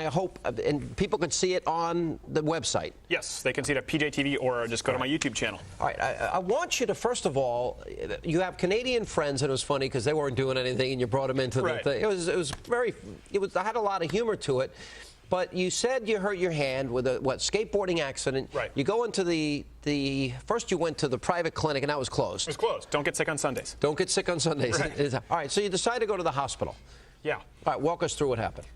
I hope, and people can see it on the website. Yes, they can see it at PJTV or just go to my YouTube channel. All right, I want you to, first of all, you have Canadian friends, and it was funny because they weren't doing anything, and you brought them into the thing. I had a lot of humor to it. But you said you hurt your hand with a skateboarding accident. Right. You go into first you went to the private clinic, and that was closed. It was closed. Don't get sick on Sundays. Don't get sick on Sundays. Right. All right, so you decided to go to the hospital. Yeah. All right, walk us through what happened.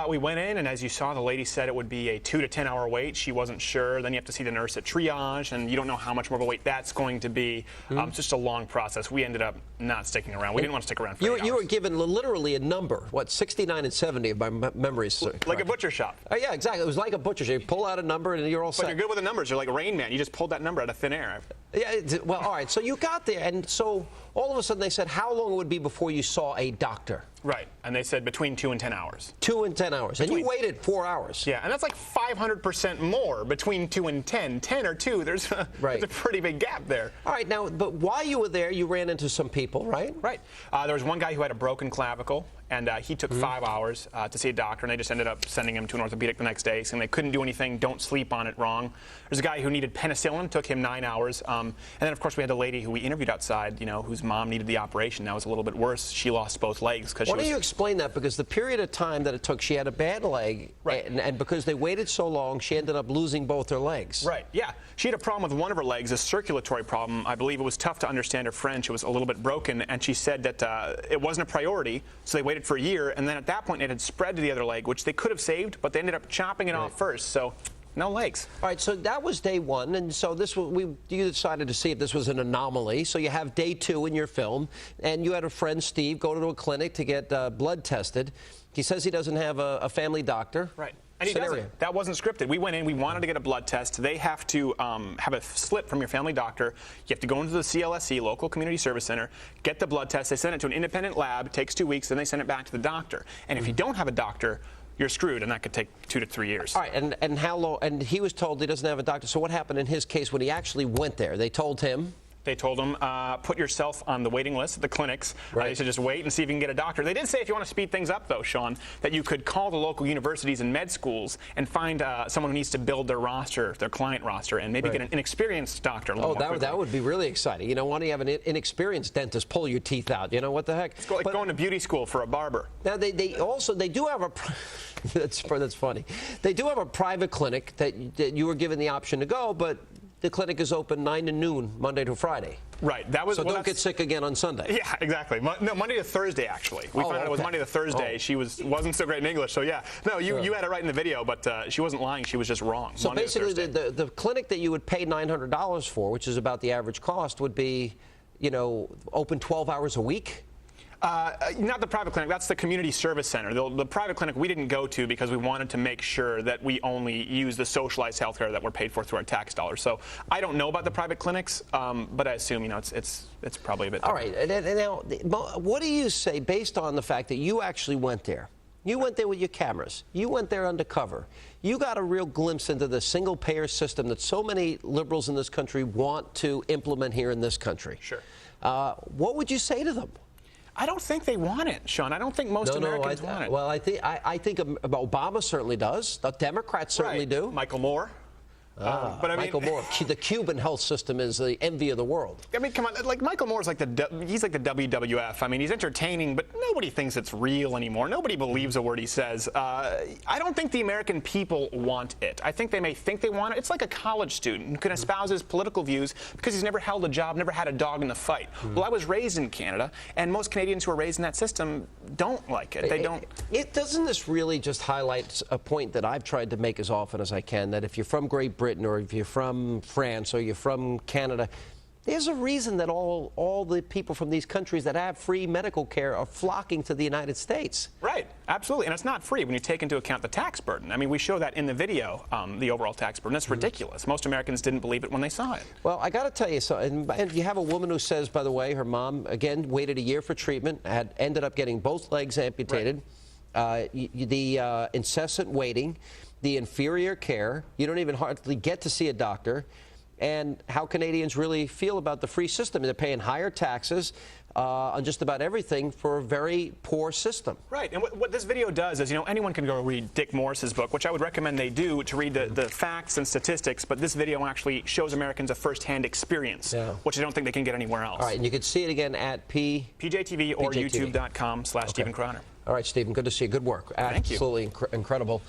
We went in, and as you saw, the lady said it would be a 2 to 10 hour wait. She wasn't sure. Then you have to see the nurse at triage, and you don't know how much more of a wait that's going to be. It's just a long process. We ended up not sticking around. We didn't want to stick around for 8 hours. You were given literally a number, 69 and 70 if my memory is correct. Like a butcher shop. Oh, yeah, exactly. It was like a butcher shop. You pull out a number, and you're all set. But you're good with the numbers. You're like Rain Man. You just pulled that number out of thin air. Yeah, well, all right. So you got there, and so all of a sudden they said how long it would be before you saw a doctor. Right, and they said between 2 and 10 hours. 2 and 10 hours, and you waited 4 hours. Yeah, and that's like 500% more between 2 and 10. 10 or 2, there's a pretty big gap there. All right, now, but while you were there, you ran into some people, right? Right. There was one guy who had a broken clavicle, and he took 5 hours to see a doctor, and they just ended up sending him to an orthopedic the next day, saying they couldn't do anything, don't sleep on it wrong. There's a guy who needed penicillin, took him 9 hours. And then, of course, we had a lady who we interviewed outside, whose mom needed the operation. That was a little bit worse. She lost both legs. Why don't you explain that? Because the period of time that it took, she had a bad leg, right. and because they waited so long, she ended up losing both her legs. Right, yeah. She had a problem with one of her legs, a circulatory problem. I believe it was tough to understand her French. It was a little bit broken, and she said that it wasn't a priority, so they waited for a year, and then at that point it had spread to the other leg, which they could have saved, but they ended up chopping it off first, so no legs. All right, so that was day one, and so you decided to see if this was an anomaly. So you have day 2 in your film, and you had a friend, Steve, go to a clinic to get blood tested. He says he doesn't have a family doctor. Right. And he doesn't. That wasn't scripted. We went in, we wanted to get a blood test. They have to have a slip from your family doctor. You have to go into the CLSC, local community service center, get the blood test. They send it to an independent lab. It takes 2 weeks, then they send it back to the doctor. And if you don't have a doctor, you're screwed, and that could take 2 to 3 years. All right, and how long? And he was told he doesn't have a doctor. So what happened in his case when he actually went there? They told him. They told him, put yourself on the waiting list at the clinics. They said just wait and see if you can get a doctor. They did say if you want to speed things up, though, Sean, that you could call the local universities and med schools and find someone who needs to build their roster, their client roster, and maybe get an inexperieused doctor a little more quickly. That would be really exciting. Why don't you have an inexperienced dentist pull your teeth out? What the heck? It's like going to beauty school for a barber. Now, they do have a... that's funny. They do have a private clinic that you were given the option to go, but the clinic is open 9 to noon, Monday to Friday. Right. That was. So don't get sick again on Sunday. Yeah, exactly. No, Monday to Thursday, actually. We found out it was Monday to Thursday. She wasn't so great in English, so yeah. No, you had it right in the video, but she wasn't lying. She was just wrong. So Monday basically, the clinic that you would pay $900 for, which is about the average cost, would be, open 12 hours a week? Not the private clinic. That's the community service center. The private clinic we didn't go to because we wanted to make sure that we only use the socialized health care that we're paid for through our tax dollars. So I don't know about the private clinics, but I assume it's probably a bit different. All right. And now, what do you say based on the fact that you actually went there? You went there with your cameras. You went there undercover. You got a real glimpse into the single-payer system that so many liberals in this country want to implement here in this country. Sure. What would you say to them? I don't think they want it, Sean. I don't think most Americans want it. Well, I think Obama certainly does. The Democrats certainly do. Michael Moore. But I mean, Michael Moore, the Cuban health system is the envy of the world. I mean, come on, like Michael Moore's like he's like the WWF. I mean, he's entertaining, but nobody thinks it's real anymore. Nobody believes a word he says. I don't think the American people want it. I think they may think they want it. It's like a college student who can espouse his political views because he's never held a job, never had a dog in the fight. Well, I was raised in Canada, and most Canadians who are raised in that system don't like it. They don't. Doesn't this really just highlight a point that I've tried to make as often as I can, that if you're from Great Britain or if you're from France or you're from Canada, there's a reason that all the people from these countries that have free medical care are flocking to the United States. Right, absolutely. And it's not free when you take into account the tax burden. I mean, we show that in the video, the overall tax burden. That's ridiculous. Most Americans didn't believe it when they saw it. Well, I got to tell you something. And you have a woman who says, by the way, her mom, again, waited a year for treatment, ended up getting both legs amputated. Right. The incessant waiting, the inferior care, you don't even hardly get to see a doctor, and how Canadians really feel about the free system. They're paying higher taxes. on just about everything for a very poor system. Right, and what this video does is, anyone can go read Dick Morris's book, which I would recommend they do to read the facts and statistics, but this video actually shows Americans a first-hand experience, which I don't think they can get anywhere else. All right, and you can see it again at PJTV or YouTube.com/Stephen Crowder. All right, Stephen, good to see you. Good work. Thank you. Absolutely incredible.